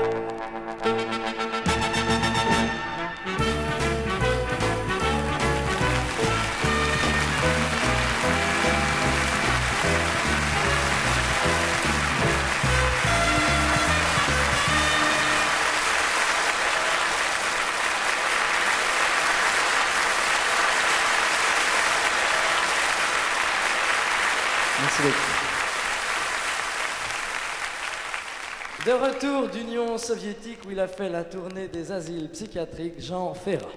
Merci beaucoup. De retour d'Union soviétique où il a fait la tournée des asiles psychiatriques, Jean Ferrat.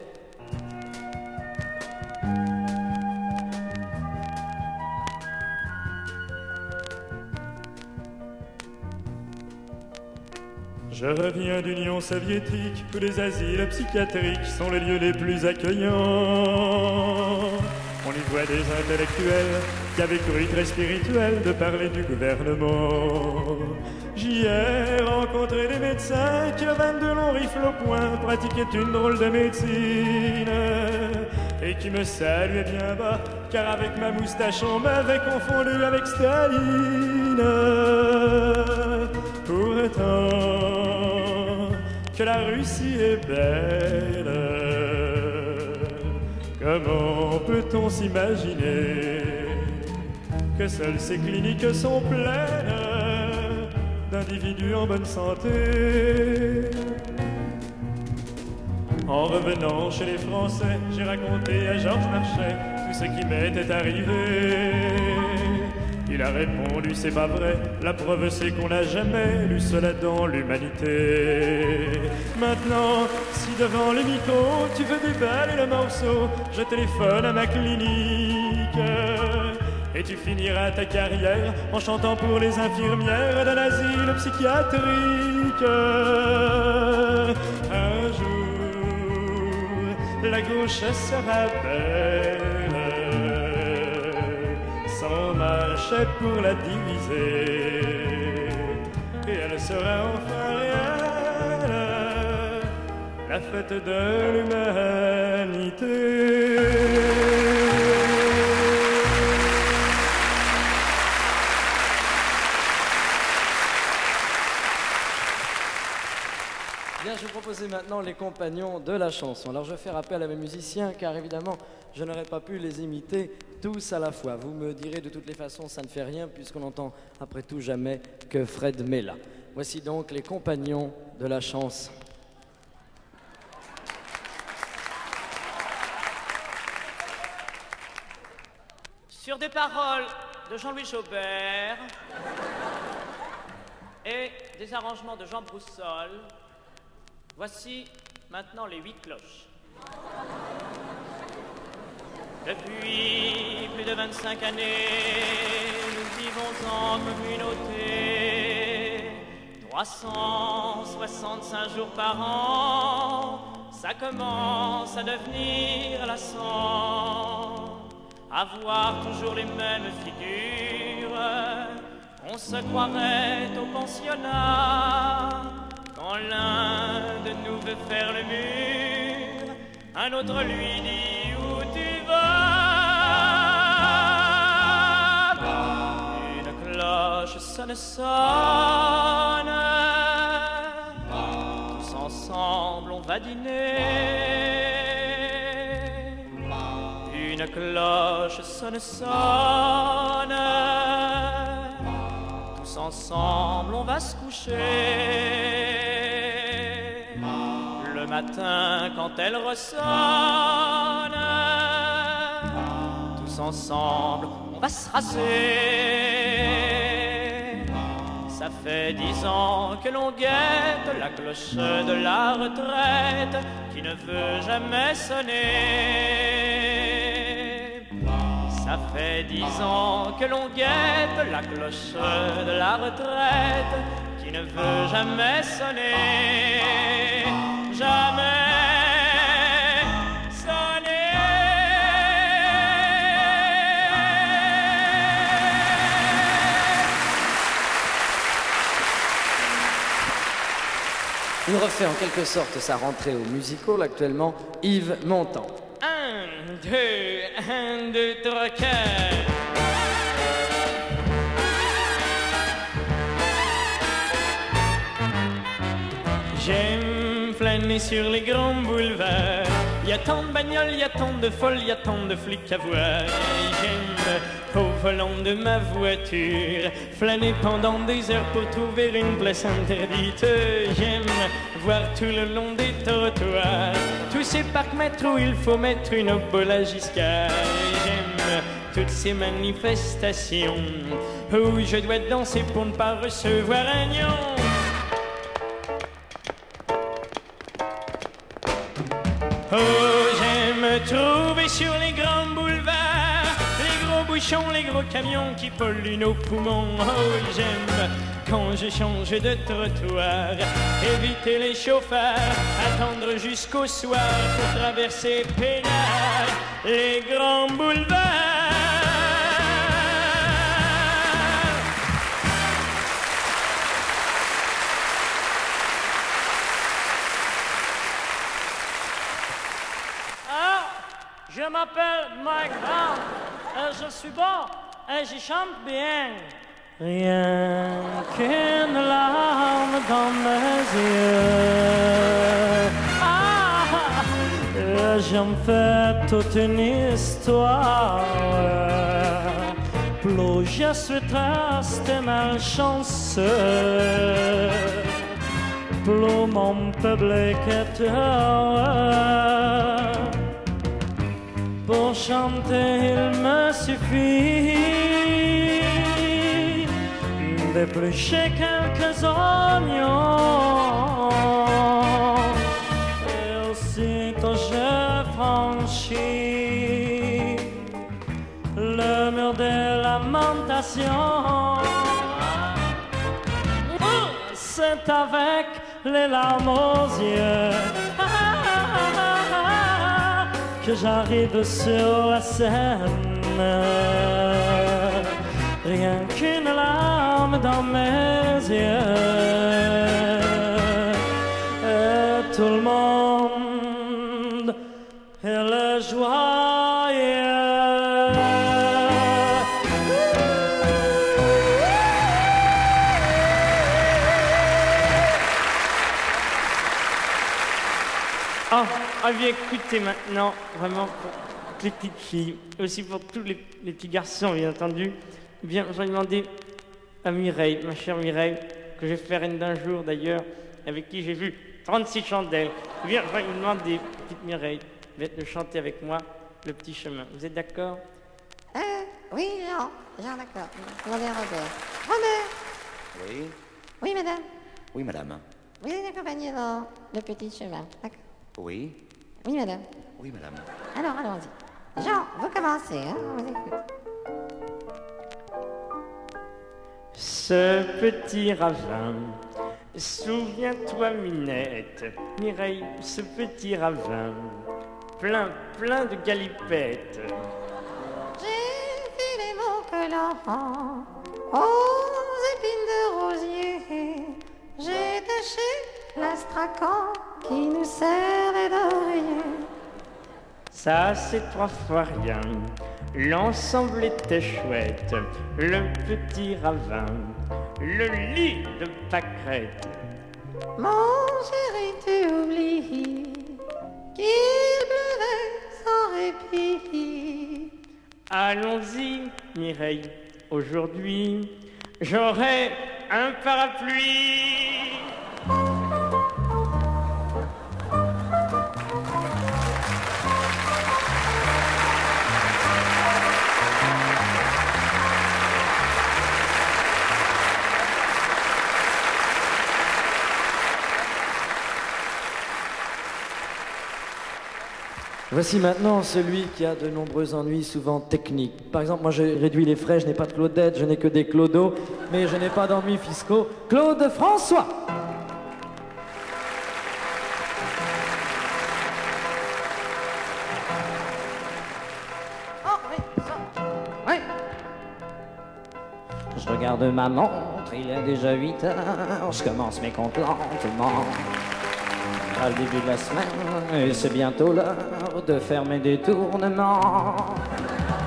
Je reviens d'Union soviétique où les asiles psychiatriques sont les lieux les plus accueillants. On y voit des intellectuels qui avaient cru très spirituel de parler du gouvernement. J'y ai rencontré des médecins qui, à 22 longs rifles au poing, pratiquaient une drôle de médecine et qui me saluaient bien bas, car avec ma moustache on m'avait confondu avec Staline. Pourtant, que la Russie est belle, comment peut-on s'imaginer que seules ces cliniques sont pleines d'individus en bonne santé? En revenant chez les Français, j'ai raconté à Georges Marchais tout ce qui m'était arrivé. Il a répondu, c'est pas vrai, la preuve c'est qu'on n'a jamais lu cela dans l'humanité. Maintenant, si devant les mythos, tu veux déballer le morceau, je téléphone à ma clinique. Et tu finiras ta carrière en chantant pour les infirmières d'un asile psychiatrique. Un jour, la gauche sera belle, sans marcher pour la diviser, et elle sera enfin réelle, la fête de l'humanité. Bien, je vais vous proposer maintenant les compagnons de la chanson. Alors je vais faire appel à mes musiciens car évidemment je n'aurais pas pu les imiter tous à la fois. Vous me direz de toutes les façons ça ne fait rien puisqu'on n'entend après tout jamais que Fred Mella. Voici donc les compagnons de la chanson. Sur des paroles de Jean-Louis Jaubert et des arrangements de Jean Broussol, voici maintenant les 8 cloches. Depuis plus de 25 années, nous vivons en communauté, 365 jours par an, ça commence à devenir lassant. Avoir toujours les mêmes figures, on se croirait au pensionnat. Quand l'un de nous veut faire le mur, un autre lui dit où tu vas. Une cloche sonne, sonne, tous ensemble on va dîner. Une cloche sonne, sonne, tous ensemble on va se coucher. Le matin quand elle ressonne, tous ensemble on va se raser. Ça fait 10 ans que l'on guette la cloche de la retraite qui ne veut jamais sonner. Ça fait 10 ans que l'on guette la cloche de la retraite qui ne veut jamais sonner, jamais sonner. Il refait en quelque sorte sa rentrée au music hall actuellement, Yves Montand. 1, 2, 1, 2, 3, 4. J'aime flâner sur les grands boulevards. Y a tant de bagnoles, y a tant de folles, y a tant de flics à voir. J'aime, au volant de ma voiture, flâner pendant des heures pour trouver une place interdite. J'aime voir tout le long des trottoirs tous ces parcs-mètres où il faut mettre une obole à Giscard. J'aime toutes ces manifestations où je dois danser pour ne pas recevoir un gnon. Oh, j'aime trouver sur les grands boulevards les gros bouchons, les gros camions qui polluent nos poumons. Oh, j'aime quand je change de trottoir éviter les chauffards, attendre jusqu'au soir pour traverser peinard les grands boulevards. Je m'appelle Mike Brown, je suis bon et je chante bien. Rien qu'une larme dans mes yeux. J'en fais toute une histoire. Plus je suis triste et malchanceux, plus mon public est heureux. Pour chanter, il me suffit d'éplucher quelques oignons. Et aussitôt je franchis le mur des lamentations. C'est avec les larmes aux yeux que j'arrive sur la scène. Rien qu'une larme dans mes yeux et tout le monde est le joyeux. Ah, bien écoutez maintenant, vraiment pour toutes les petites filles, aussi pour tous les petits garçons, bien entendu. Bien, je vais demander à Mireille, ma chère Mireille, que je vais faire une d'un jour d'ailleurs, avec qui j'ai vu 36 chandelles. Bien, je vais vous demander, petite Mireille, de chanter avec moi Le Petit Chemin. Vous êtes d'accord? Oui, Jean, d'accord. Demandez à Robert. Robert! Oui, Oui, madame. oui, madame. Vous êtes accompagné dans le petit chemin, d'accord? Oui, Oui, madame. oui, madame. Alors, allons-y. Jean, vous commencez, hein? On vous écoute. Ce petit ravin, souviens-toi, Minette, Mireille, ce petit ravin, plein de galipettes. J'ai filé mon collant aux épines de rosier. J'ai taché l'astracan qui nous servait d'oreiller. Ça, c'est 3 fois rien. L'ensemble était chouette. Le petit ravin, le lit de pâquerette. Mon chéri, tu oublies qu'il pleuvait sans répit. Allons-y, Mireille. Aujourd'hui, j'aurai un parapluie. Voici maintenant celui qui a de nombreux ennuis, souvent techniques. Par exemple, moi j'ai réduit les frais, je n'ai pas de Claudette, je n'ai que des Clodo, mais je n'ai pas d'ennuis fiscaux. Claude François! Oh, oui, ça. Oui. Je regarde ma montre, il est déjà 8 heures, je commence mes comptes lentement. À le début de la semaine, et c'est bientôt l'heure de faire mes détournements.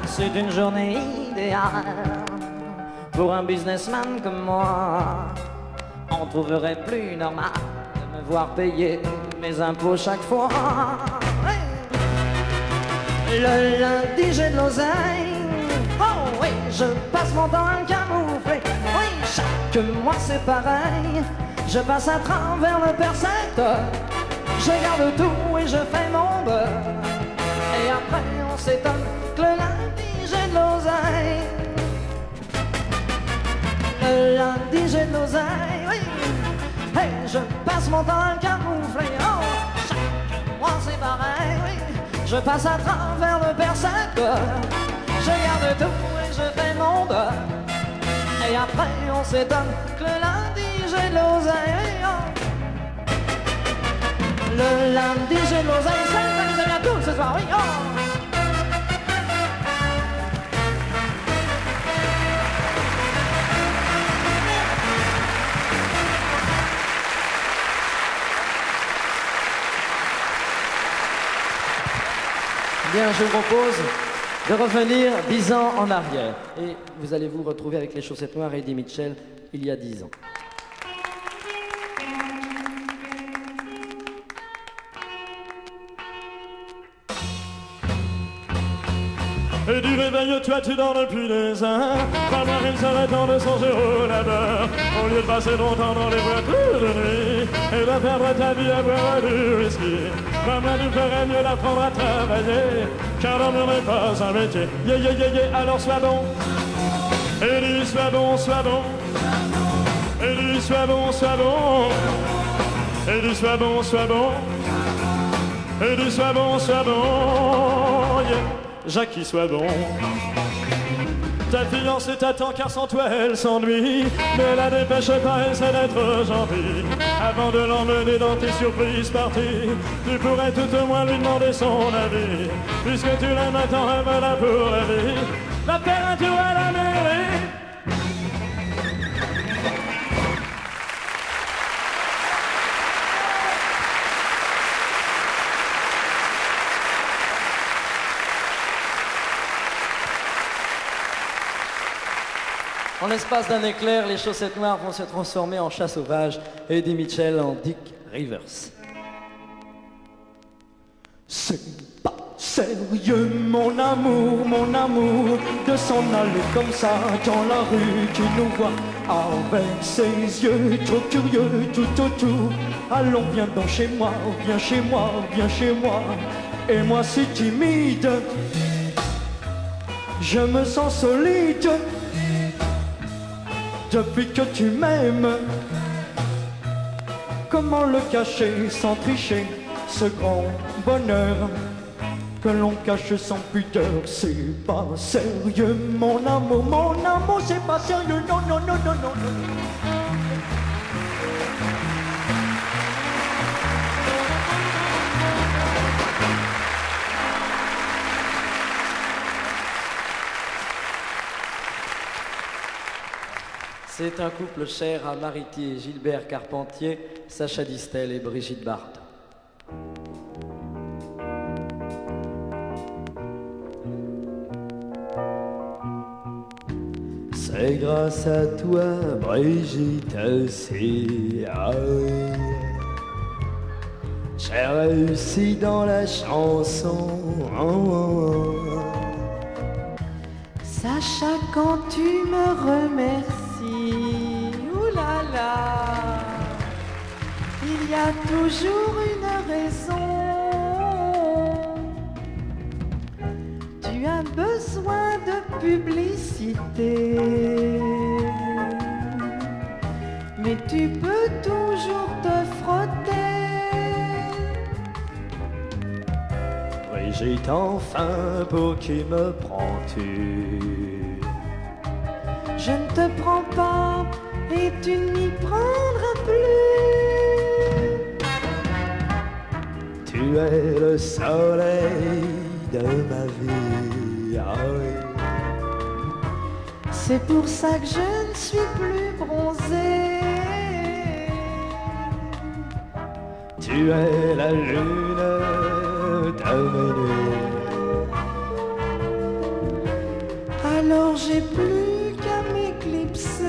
C'est une journée idéale pour un businessman comme moi. On trouverait plus normal de me devoir payer mes impôts chaque fois. Le lundi j'ai de l'oseille, oh oui, je passe mon temps à me camoufler. Oui, chaque mois c'est pareil, je passe à travers le percepteur. Je garde tout et je fais mon beurre. Et après on s'étonne que le lundi j'ai de l'oseille. Le lundi j'ai de l'oseille, oui. Et je passe mon temps à le camoufler. Oh, chaque mois c'est pareil, oui. Je passe à travers le percepteur. Je garde tout et je fais mon beurre. Et après on s'étonne que le lundi j'ai de l'oseille. Oh. Le lundi j'ai de l'oseille, c'est bien tout ce soir, oui. Oh. Bien, je vous propose de revenir 10 ans en arrière. Et vous allez vous retrouver avec les Chaussettes Noires et Eddie Mitchell il y a 10 ans. Et du réveil, toi tu dors depuis des heures. Pas loin, il serait temps de songer au labeur. Au lieu de passer longtemps dans les voitures de nuit et de perdre ta vie à boire du whisky. Maman nous ferait mieux d'apprendre à travailler, car l'amour n'est pas un métier. Yeah, yeah, yeah, yeah, alors sois bon. Et dis sois bon, sois bon. Et dis sois bon, sois bon. Et dis sois bon, sois bon. Et dis sois bon, sois bon. Yeah. Jackie, sois bon. Ta fiancée t'attend car sans toi elle s'ennuie. Ne la dépêche pas, essaie d'être gentil. Avant de l'emmener dans tes surprises parties, tu pourrais tout au moins lui demander son avis. Puisque tu l'aimes tant, aime-la pour la vie. La terre, un tour à la mairie. En l'espace d'un éclair, les Chaussettes Noires vont se transformer en chat sauvage et Eddie Mitchell en Dick Rivers. C'est pas sérieux mon amour, de s'en aller comme ça dans la rue, tu nous vois avec ses yeux trop curieux, tout. Allons, viens donc chez moi, viens chez moi, viens chez moi. Et moi si timide, je me sens solide. Depuis que tu m'aimes, comment le cacher sans tricher, ce grand bonheur que l'on cache sans pudeur? C'est pas sérieux mon amour, c'est pas sérieux, non. C'est un couple cher à Maritier, Gilbert Carpentier, Sacha Distel et Brigitte Bardot. C'est grâce à toi, Brigitte, j'ai réussi dans la chanson. Sacha, quand tu me remercies, oulala, il y a toujours une raison. Tu as besoin de publicité, mais tu peux toujours te frotter. Brigitte, enfin, pour qui me prends-tu? Je ne te prends pas et tu n'y prendras plus. Tu es le soleil de ma vie. Ah oui. C'est pour ça que je ne suis plus bronzée. Tu es la lune de mes nuits. Alors j'ai plus qu'à m'éclipser.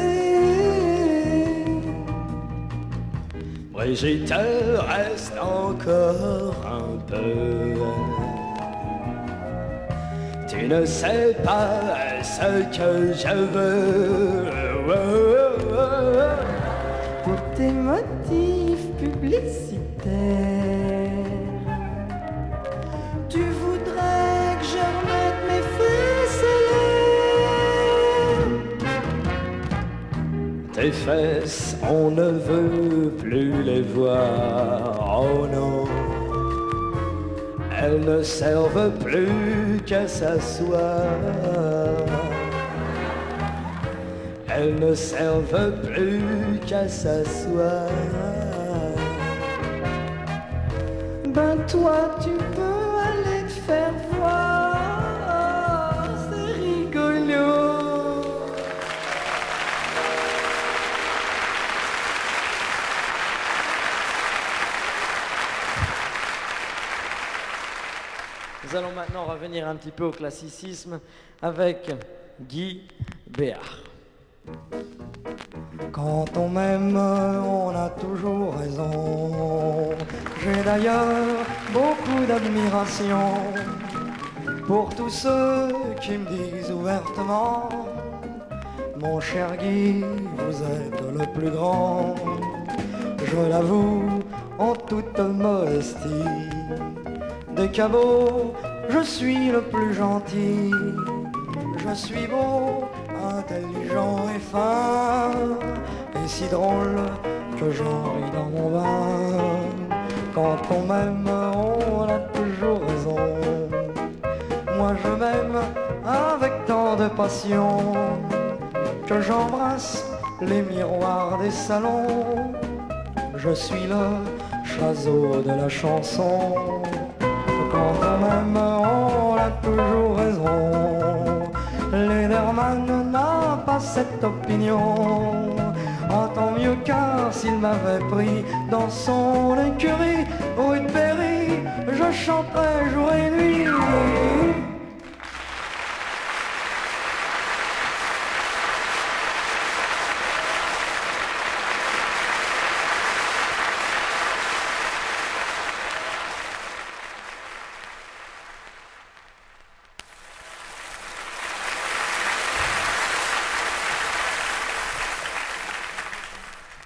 Brigitte, reste encore un peu. Tu ne sais pas ce que je veux. Pour tes motifs publicitaires, tu voudrais que je remette mes fesses. Tes fesses, on ne veut plus les voir. Oh non, elles ne servent plus qu'à s'asseoir. Elles ne servent plus qu'à s'asseoir. Ben toi tu peux aller te faire voir, c'est rigolo. Nous allons maintenant revenir un petit peu au classicisme avec Guy Béard. Quand on m'aime, on a toujours raison. J'ai d'ailleurs beaucoup d'admiration pour tous ceux qui me disent ouvertement: mon cher Guy, vous êtes le plus grand. Je l'avoue en toute modestie. Des cabots, je suis le plus gentil. Je suis beau, intelligent et fin, et si drôle que j'en ris dans mon bain. Quand on m'aime, on a toujours raison. Moi je m'aime avec tant de passion que j'embrasse les miroirs des salons. Je suis le chaseau de la chanson. Quand on m'aime, on a toujours raison. Lederman n'a pas cette opinion. Oh, tant mieux, car s'il m'avait pris dans son écurie, rue de Berry, je chanterais jour et nuit.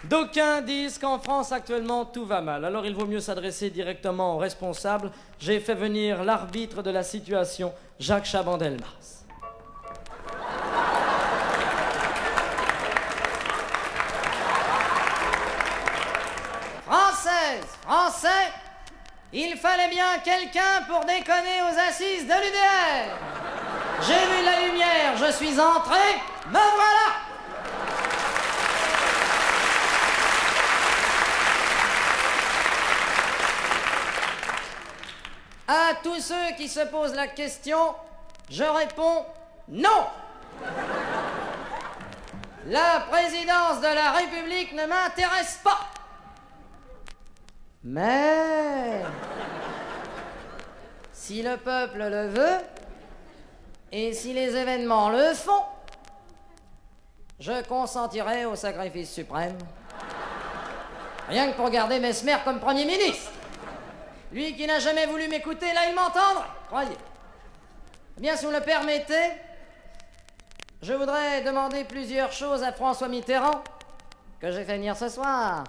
D'aucuns disent qu'en France actuellement tout va mal, alors il vaut mieux s'adresser directement aux responsables. J'ai fait venir l'arbitre de la situation, Jacques Chaban-Delmas. Française, Français, il fallait bien quelqu'un pour déconner aux assises de l'UDR. J'ai vu la lumière, je suis entré, me voilà. À tous ceux qui se posent la question, je réponds non. La présidence de la République ne m'intéresse pas. Mais si le peuple le veut et si les événements le font, je consentirai au sacrifice suprême. Rien que pour garder Mesmer comme Premier ministre. Lui qui n'a jamais voulu m'écouter, là il m'entendra, croyez. Eh bien, si vous me le permettez, je voudrais demander plusieurs choses à François Mitterrand, que j'ai fait venir ce soir.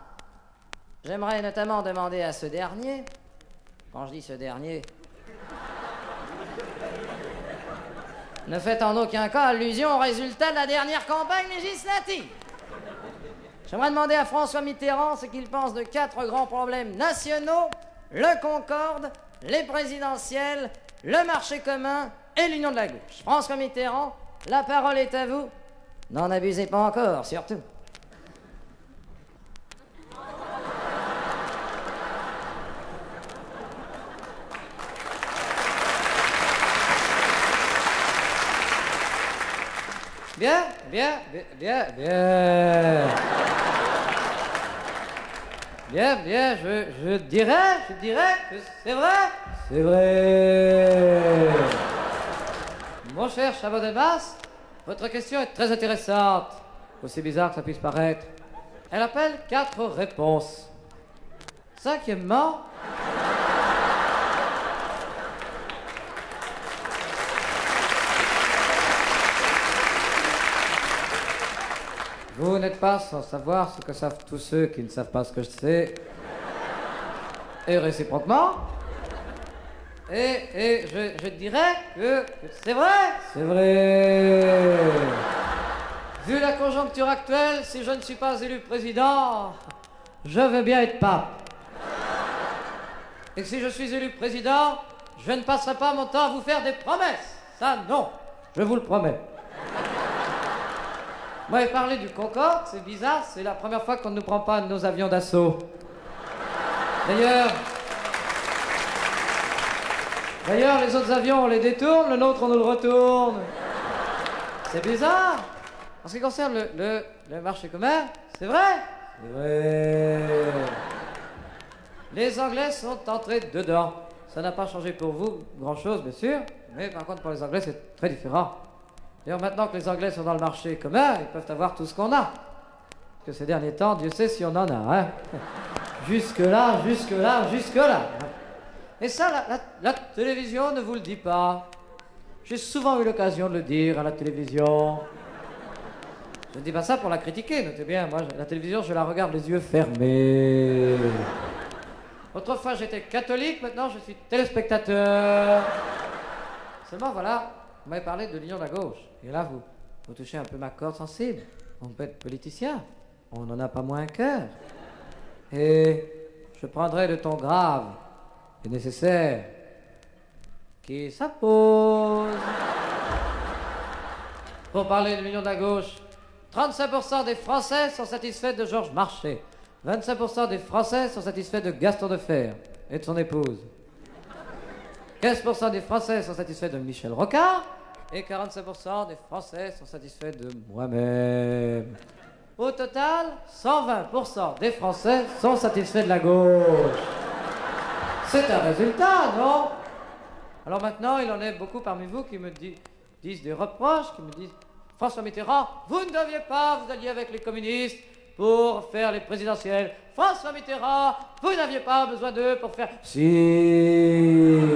J'aimerais notamment demander à ce dernier, quand je dis ce dernier, ne faites en aucun cas allusion aux résultats de la dernière campagne législative. J'aimerais demander à François Mitterrand ce qu'il pense de 4 grands problèmes nationaux: le Concorde, les présidentielles, le marché commun et l'union de la gauche. François Mitterrand, la parole est à vous. N'en abusez pas encore, surtout. Bien, bien, bien, bien. Bien, bien, je dirais que c'est vrai. C'est vrai. Mon cher Chaban-Delmas, votre question est très intéressante, aussi bizarre que ça puisse paraître. Elle appelle 4 réponses. Cinquièmement, vous n'êtes pas sans savoir ce que savent tous ceux qui ne savent pas ce que je sais. Et réciproquement. Et je dirais que c'est vrai. C'est vrai. Vu la conjoncture actuelle, si je ne suis pas élu président, je veux bien être pape. Et si je suis élu président, je ne passerai pas mon temps à vous faire des promesses. Ça, non. Je vous le promets. Vous m'avez parlé du Concorde, c'est bizarre, c'est la première fois qu'on ne nous prend pas nos avions d'assaut. D'ailleurs, les autres avions, on les détourne, le nôtre, on nous le retourne. C'est bizarre. En ce qui concerne le marché commun, c'est vrai. C'est vrai. Les Anglais sont entrés dedans. Ça n'a pas changé pour vous grand-chose, bien sûr, mais par contre, pour les Anglais, c'est très différent. D'ailleurs, maintenant que les Anglais sont dans le marché commun, ils peuvent avoir tout ce qu'on a. Parce que ces derniers temps, Dieu sait si on en a, hein. Jusque-là. Et ça, la télévision ne vous le dit pas. J'ai souvent eu l'occasion de le dire à la télévision. Je ne dis pas ça pour la critiquer, notez bien. Moi, la télévision, je la regarde les yeux fermés. Autrefois, j'étais catholique, maintenant, je suis téléspectateur. Seulement, voilà, vous m'avez parlé de l'union de la gauche. Et là, vous touchez un peu ma corde sensible. On peut être politicien. On n'en a pas moins un cœur. Et je prendrai le ton grave et nécessaire qui s'impose. Pour parler de l'union de la gauche, 35% des Français sont satisfaits de Georges Marchais. 25% des Français sont satisfaits de Gaston Defferre et de son épouse. 15% des Français sont satisfaits de Michel Rocard et 45% des Français sont satisfaits de moi-même. Au total, 120% des Français sont satisfaits de la gauche. C'est un résultat, non? Alors maintenant, il en est beaucoup parmi vous qui me disent des reproches, qui me disent « François Mitterrand, vous ne deviez pas vous allier avec les communistes pour faire les présidentielles. François Mitterrand, vous n'aviez pas besoin d'eux pour faire... » Si,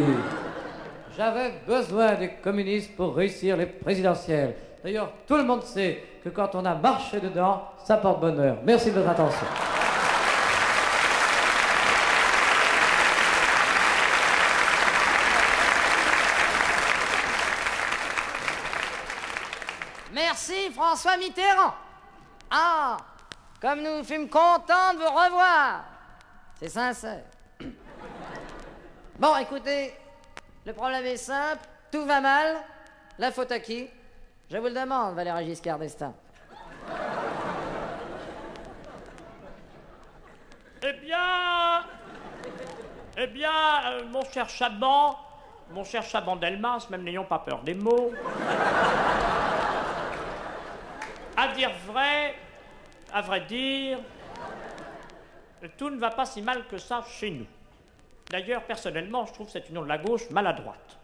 j'avais besoin des communistes pour réussir les présidentielles. D'ailleurs, tout le monde sait que quand on a marché dedans, ça porte bonheur. Merci de votre attention. Merci François Mitterrand. Ah, comme nous fûmes contents de vous revoir. C'est sincère. Bon, écoutez, le problème est simple, tout va mal. La faute à qui? Je vous le demande, Valéry Giscard d'Estaing. Eh bien, mon cher Chaban Delmas, même n'ayons pas peur des mots. À vrai dire, tout ne va pas si mal que ça chez nous. D'ailleurs, personnellement, je trouve cette union de la gauche maladroite.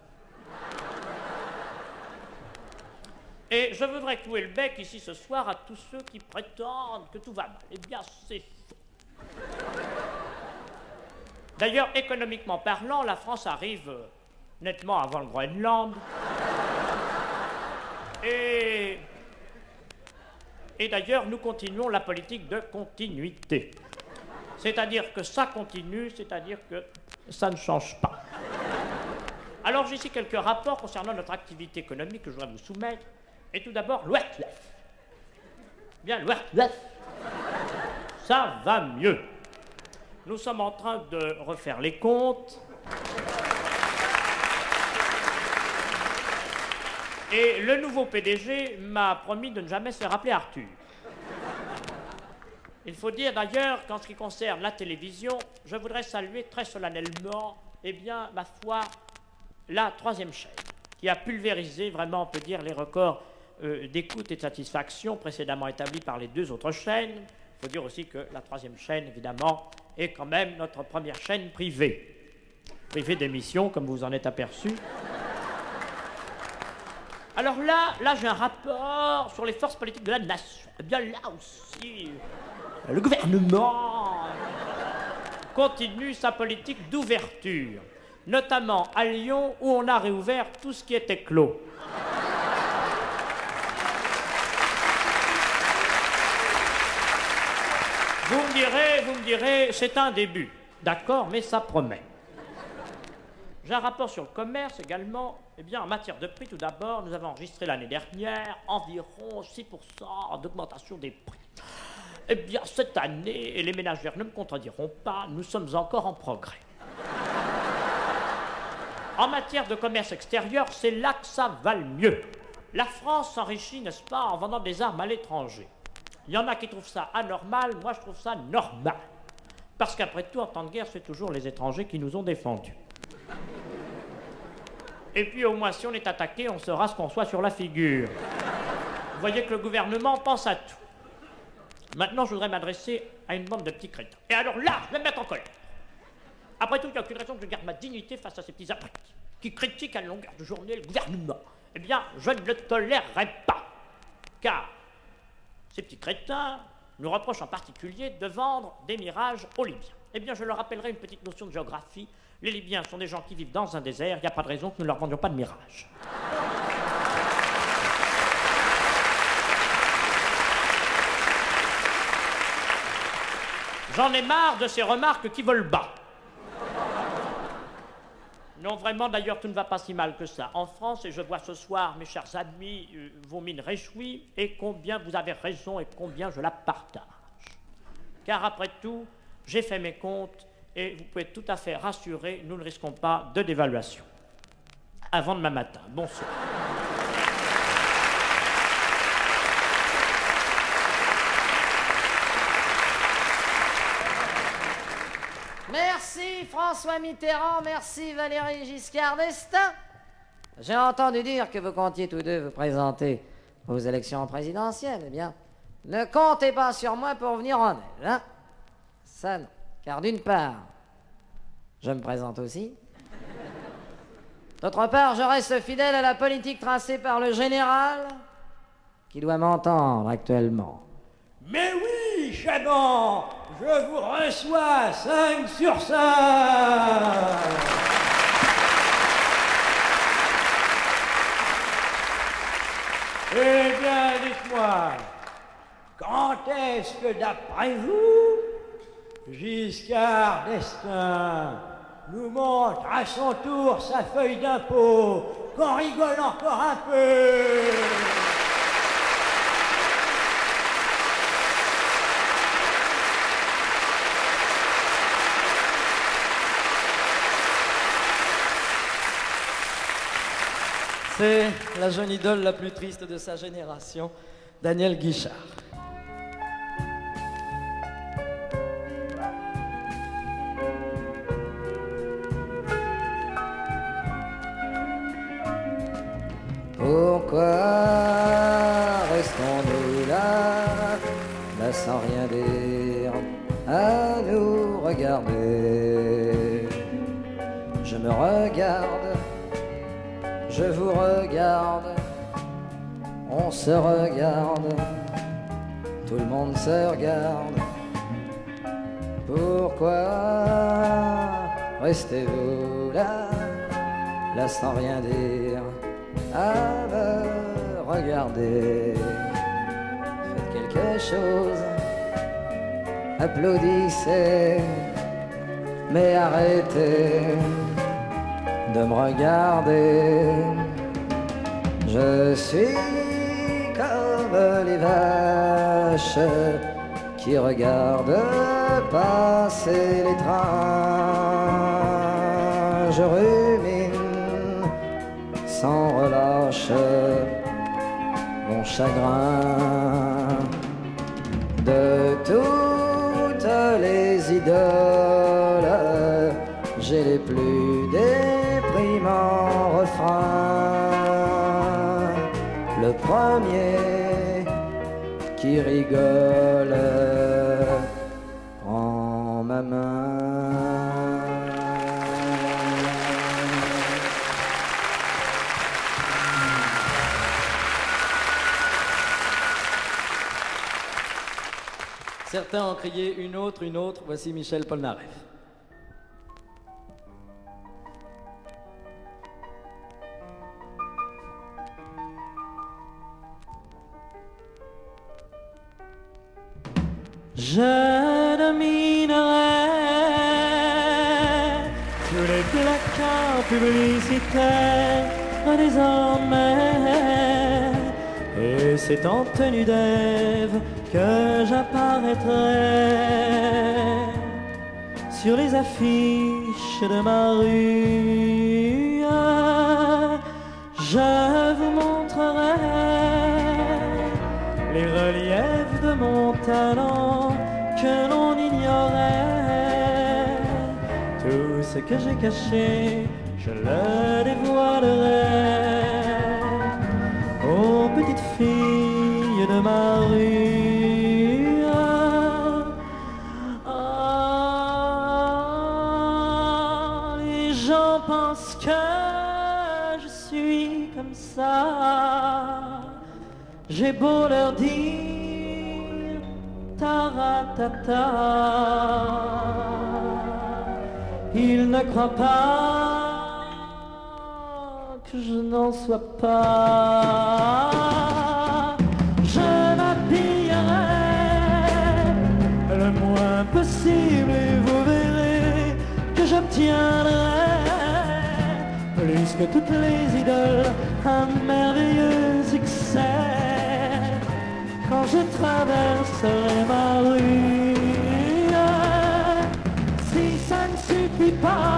Et je voudrais clouer le bec ici ce soir à tous ceux qui prétendent que tout va mal. Eh bien, c'est faux. D'ailleurs, économiquement parlant, la France arrive nettement avant le Groenland. Et d'ailleurs, nous continuons la politique de continuité. C'est-à-dire que ça continue, c'est-à-dire que ça ne change pas. Alors, j'ai ici quelques rapports concernant notre activité économique que je voudrais vous soumettre. Et tout d'abord, l'OUECLEF. Bien, l'OUECLEF. Ça va mieux. Nous sommes en train de refaire les comptes. Et le nouveau PDG m'a promis de ne jamais se faire appeler Arthur. Il faut dire d'ailleurs qu'en ce qui concerne la télévision, je voudrais saluer très solennellement, eh bien, ma foi, la 3e chaîne, qui a pulvérisé, vraiment, on peut dire, les records d'écoute et de satisfaction précédemment établis par les 2 autres chaînes. Il faut dire aussi que la 3e chaîne, évidemment, est quand même notre première chaîne privée. Privée d'émissions, comme vous en êtes aperçu. Alors là j'ai un rapport sur les forces politiques de la nation. Eh bien là aussi, le gouvernement continue sa politique d'ouverture, notamment à Lyon où on a réouvert tout ce qui était clos. Vous me direz, c'est un début. D'accord, mais ça promet. J'ai un rapport sur le commerce également. Eh bien, en matière de prix, tout d'abord, nous avons enregistré l'année dernière environ 6% d'augmentation des prix. Eh bien, cette année, et les ménagères ne me contrediront pas, nous sommes encore en progrès. En matière de commerce extérieur, c'est là que ça va le mieux. La France s'enrichit, n'est-ce pas, en vendant des armes à l'étranger. Il y en a qui trouvent ça anormal, moi je trouve ça normal. Parce qu'après tout, en temps de guerre, c'est toujours les étrangers qui nous ont défendus. Et puis au moins, si on est attaqué, on saura ce qu'on soit sur la figure. Vous voyez que le gouvernement pense à tout. Maintenant, je voudrais m'adresser à une bande de petits crétins. Et alors là, je vais me mettre en colère. Après tout, il n'y a aucune raison que je garde ma dignité face à ces petits abrutis qui critiquent à longueur de journée le gouvernement. Eh bien, je ne le tolérerai pas. Car ces petits crétins nous reprochent en particulier de vendre des mirages aux Libyens. Eh bien, je leur rappellerai une petite notion de géographie. Les Libyens sont des gens qui vivent dans un désert. Il n'y a pas de raison que nous ne leur vendions pas de mirages. J'en ai marre de ces remarques qui volent bas. Non, vraiment, d'ailleurs, tout ne va pas si mal que ça. En France, et je vois ce soir, mes chers amis, vos mines réjouies, et combien vous avez raison et combien je la partage. Car après tout, j'ai fait mes comptes, et vous pouvez être tout à fait rassurés, nous ne risquons pas de dévaluation. Avant demain matin. Bonsoir. Merci François Mitterrand, merci Valéry Giscard d'Estaing. J'ai entendu dire que vous comptiez tous deux vous présenter aux élections présidentielles. Eh bien, ne comptez pas sur moi pour venir en aide, hein? Ça non. Car d'une part, je me présente aussi. D'autre part, je reste fidèle à la politique tracée par le général qui doit m'entendre actuellement. Mais oui, Chaban, je vous reçois 5 sur 5. Eh bien, dites-moi, quand est-ce que, d'après vous, Giscard d'Estaing nous montre à son tour sa feuille d'impôt, qu'on rigole encore un peu? C'est la jeune idole la plus triste de sa génération, Daniel Guichard. Pourquoi restons-nous là sans rien dire, à nous regarder? Je me regarde, je vous regarde, on se regarde, tout le monde se regarde. Pourquoi restez-vous là sans rien dire, à me regarder? Faites quelque chose, applaudissez, mais arrêtez de me regarder. Je suis comme les vaches qui regardent passer les trains. Je rumine sans relâche mon chagrin. De toutes les idoles, j'ai les plus déprimants refrains. Le premier qui rigole prend ma main. Certains ont crié une autre, voici Michel Polnareff. je dominerai tous les placards publicitaires désormais. Et c'est en tenue d'Ève que j'apparaîtrai sur les affiches de ma rue. Je vous montrerai les reliefs de mon talent que l'on ignorait. Tout ce que j'ai caché, je le dévoilerai aux petites filles de ma rue. Les gens pensent que je suis comme ça. J'ai beau leur dire taratata, ils ne croient pas que je n'en sois pas. Je m'habillerai le moins possible et vous verrez que j'obtiendrai plus que toutes les idoles un merveilleux succès quand je traverserai ma rue. Si ça ne suffit pas,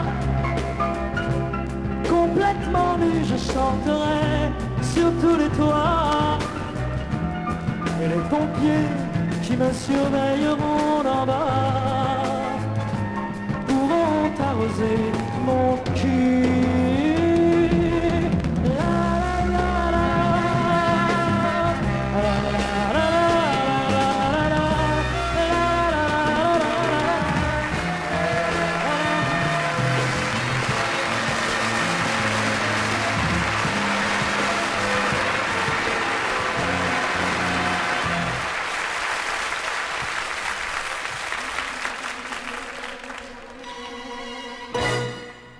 complètement nu, je chanterai sur tous les toits. Et les pompiers qui me surveilleront d'en bas pourront arroser mon cul.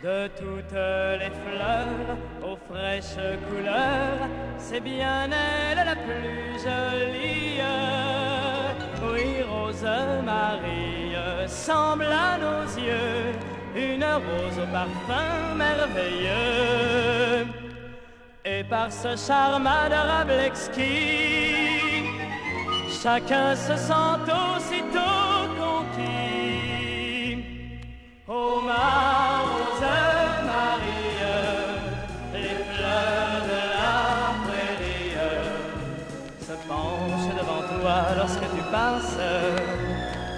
De toutes les fleurs aux fraîches couleurs, c'est bien elle la plus jolie. Oui, Rose Marie semble à nos yeux une rose au parfum merveilleux. Et par ce charme adorable-exquis, chacun se sent aussitôt conquis. Oh ma Rose Marie, les fleurs de la prairie se penchent devant toi lorsque tu passes,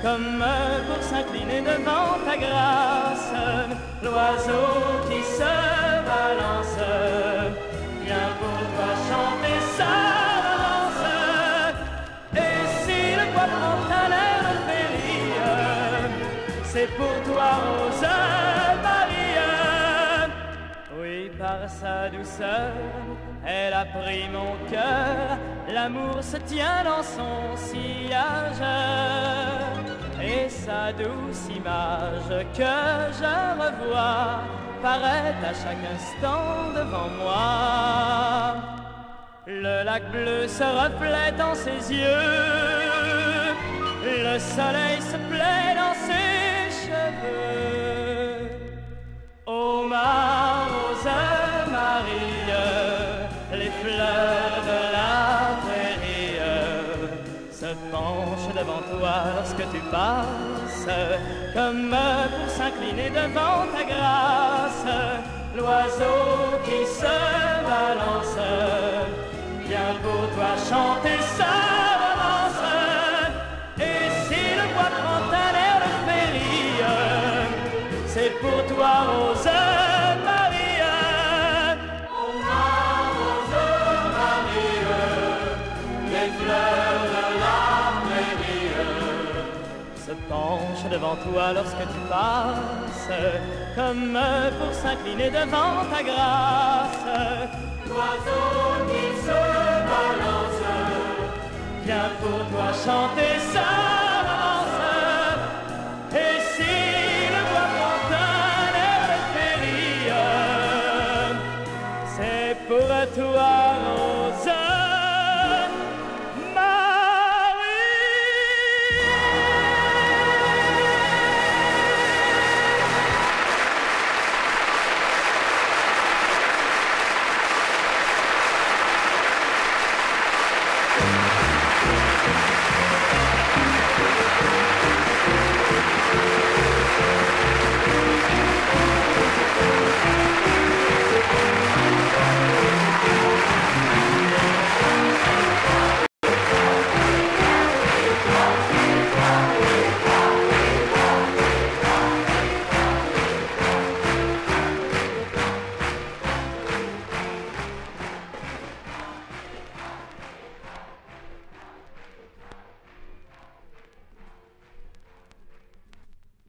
comme pour s'incliner devant ta grâce. L'oiseau qui se balance vient pour toi chanter sa romance. Et si le bois prend un air de féerie, c'est pour toi, Rose Marie. Oui, par sa douceur, elle a pris mon cœur. L'amour se tient dans son sillage, et sa douce image que je revois paraît à chaque instant devant moi. Le lac bleu se reflète en ses yeux, le soleil se plaît dans ses cheveux. Oh ma Rose Marie, les fleurs de la prairie se penchent devant toi lorsque tu passes, comme pour s'incliner devant ta grâce. L'oiseau qui se balance vient pour toi chanter sa romance. Et si le bois prend un air de féerie, c'est pour toi, Rose Marie. Oh ma Rose Marie, les fleurs de la prairie se penchent devant toi lorsque tu passes, comme pour s'incliner devant ta grâce. L'oiseau qui se balance vient pour toi chanter ça.